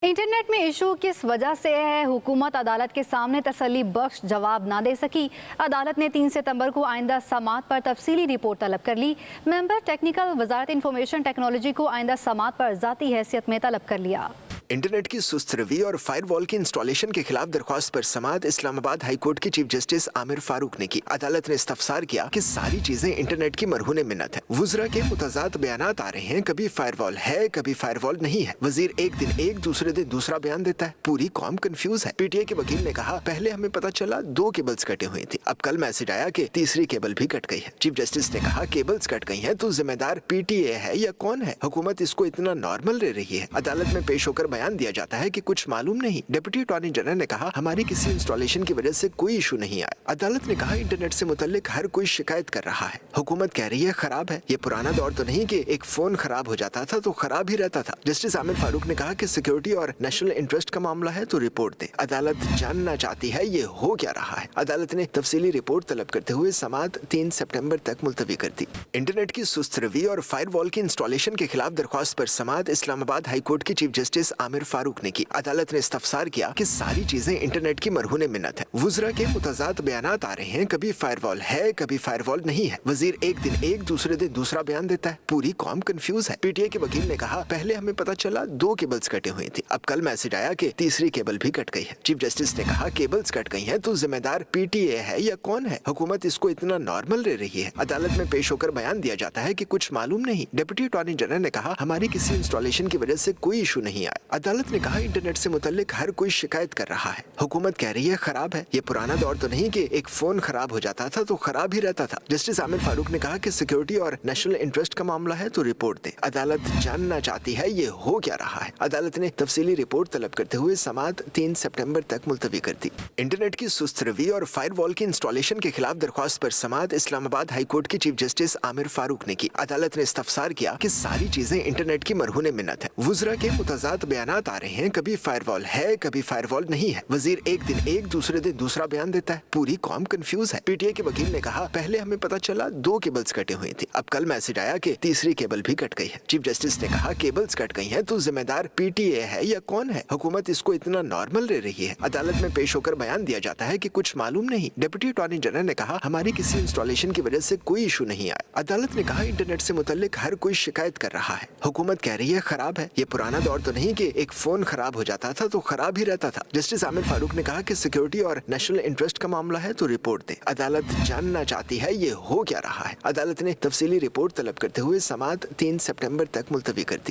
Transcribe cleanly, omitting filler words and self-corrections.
Internet में issue किस वजह से है? हुकूमत अदालत के सामने तसल्ली बख्श जवाब ना दे सकी। अदालत ने 3 सितंबर को आइंदा समात पर तफसीली रिपोर्ट तलब कर ली। मेंबर टेक्निकल वजारत इंफॉर्मेशन टेक्नोलॉजी को आइंदा समात पर ज़ाती हैसियत में तलब कर लिया। इंटरनेट की सुस्त रवि और फायरवॉल की इंस्टॉलेशन के खिलाफ दरख्वास्त पर समात इस्लामाबाद हाई कोर्ट के चीफ जस्टिस आमिर फारूक ने की। अदालत ने इस्तफसार किया कि सारी चीजें इंटरनेट की मरहून मिन्नत है। वुज़रा के मुतज़ाद बयानात आ रहे हैं, कभी फायरवॉल है कभी फायरवॉल नहीं है। वजीर एक दिन एक दूसरे दिन दूसरा बयान देता है, पूरी कौम कंफ्यूज है। पीटीआई के वकील ने कहा, पहले हमें पता चला 2 केबल्स कटे हुए थे, अब कल मैसेज आया कि तीसरी केबल भी कट गई है। चीफ जस्टिस ने कहा, केबल्स कट गई हैं तो जिम्मेदार पीटीए है या कौन है? हुकूमत इसको इतना नॉर्मल ले रही है। अदालत में पेश होकर बयान दिया जाता है कि कुछ मालूम नहीं। डिप्टी अटॉर्नी जनरल ने कहा, हमारी किसी इंस्टॉलेशन की वजह से कोई इशू नहीं आया। अदालत ने कहा, इंटरनेट से मुतल्लिक हर कोई शिकायत कर रहा है। हुकूमत कह रही है खराब है। ये पुराना दौर तो नहीं कि एक फोन खराब हो जाता था तो खराब ही रहता था। जस्टिस आमिर फारूक ने कहा कि सिक्योरिटी और नेशनल इंटरेस्ट का मामला है तो रिपोर्ट दे। अदालत जानना चाहती है ये हो क्या रहा है। अदालत ने तफसीली रिपोर्ट तलब करते हुए समात 3 सितंबर तक मुलतवी कर दी। इंटरनेट की सुस्त रवि और फायरवॉल की इंस्टॉलेशन के खिलाफ दरख्वास्त पर समात इस्लामाबाद हाई कोर्ट के चीफ जस्टिस आमिर फारूक ने की। अदालत ने इस्तफसार किया कि सारी चीजें इंटरनेट की मरहून मिन्नत है। वुज़रा के मुतज़ाद बयानात आ रहे हैं, कभी फायरवॉल है कभी फायरवॉल नहीं है। वजीर एक दिन एक दूसरे दिन दूसरा बयान देता है, पूरी कौम कंफ्यूज है। पीटीआई के वकील ने कहा, पहले हमें पता चला 2 केबल्स कटे हुए थे, अब कल मैसेज आया कि तीसरी केबल भी कट गई है। चीफ जस्टिस ने कहा, केबल्स कट गई हैं तो जिम्मेदार पीटीए है या कौन है? हुकूमत इसको इतना नॉर्मल ले रही है। अदालत में पेश होकर बयान दिया जाता है कि कुछ मालूम नहीं। डिप्टी अटॉर्नी जनरल ने कहा, हमारी किसी इंस्टॉलेशन की वजह से कोई इशू नहीं आया। अदालत ने कहा, इंटरनेट से मुतल्लिक हर कोई शिकायत कर रहा है। हुकूमत कह रही है खराब है। ये पुराना दौर तो नहीं कि एक फोन खराब हो जाता था तो खराब ही रहता था। जस्टिस आमिर फारूक ने कहा कि सिक्योरिटी और नेशनल इंटरेस्ट का मामला है तो रिपोर्ट दे। अदालत जानना चाहती है ये हो क्या रहा है। अदालत ने तफसीली रिपोर्ट तलब करते हुए समात 3 सितंबर तक मुलतवी कर दी। इंटरनेट की सुस्त रवि और फायरवॉल की इंस्टॉलेशन के खिलाफ दरख्वास्त पर समात इस्लामाबाद हाई कोर्ट के चीफ जस्टिस आमिर फारूक ने की। अदालत ने इस्तफसार किया कि सारी चीजें इंटरनेट की मरहून मिन्नत है। वुज़रा के मुतज़ाद बयानात आ रहे हैं, कभी फायरवॉल है कभी फायरवॉल नहीं है। वजीर एक दिन एक दूसरे दिन दूसरा बयान देता है, पूरी कौम कंफ्यूज है। पीटीआई के वकील ने कहा, पहले हमें पता चला 2 केबल्स कटे हुए थे, अब कल मैसेज आया कि तीसरी केबल भी कट गई है। चीफ जस्टिस ने कहा, केबल्स कट गई हैं तो जिम्मेदार पीटीए है या कौन है? हुकूमत इसको इतना नॉर्मल ले रही है। अदालत में पेश होकर बयान दिया जाता है कि कुछ मालूम नहीं। डिप्टी अटॉर्नी जनरल ने कहा, हमारी किसी इंस्टॉलेशन की वजह से कोई इशू नहीं आया। अदालत ने कहा, इंटरनेट से मुतल्लिक हर कोई शिकायत कर रहा है। हुकूमत कह रही है खराब है। ये पुराना दौर तो नहीं कि एक फोन खराब हो जाता था तो खराब ही रहता था। जस्टिस आमिर फारूक ने कहा कि सिक्योरिटी और नेशनल इंटरेस्ट का मामला है तो रिपोर्ट दे। अदालत जानना चाहती है ये हो क्या रहा है। अदालत ने तफसीली रिपोर्ट तलब करते हुए समात 3 सितंबर तक मुलतवी कर दी।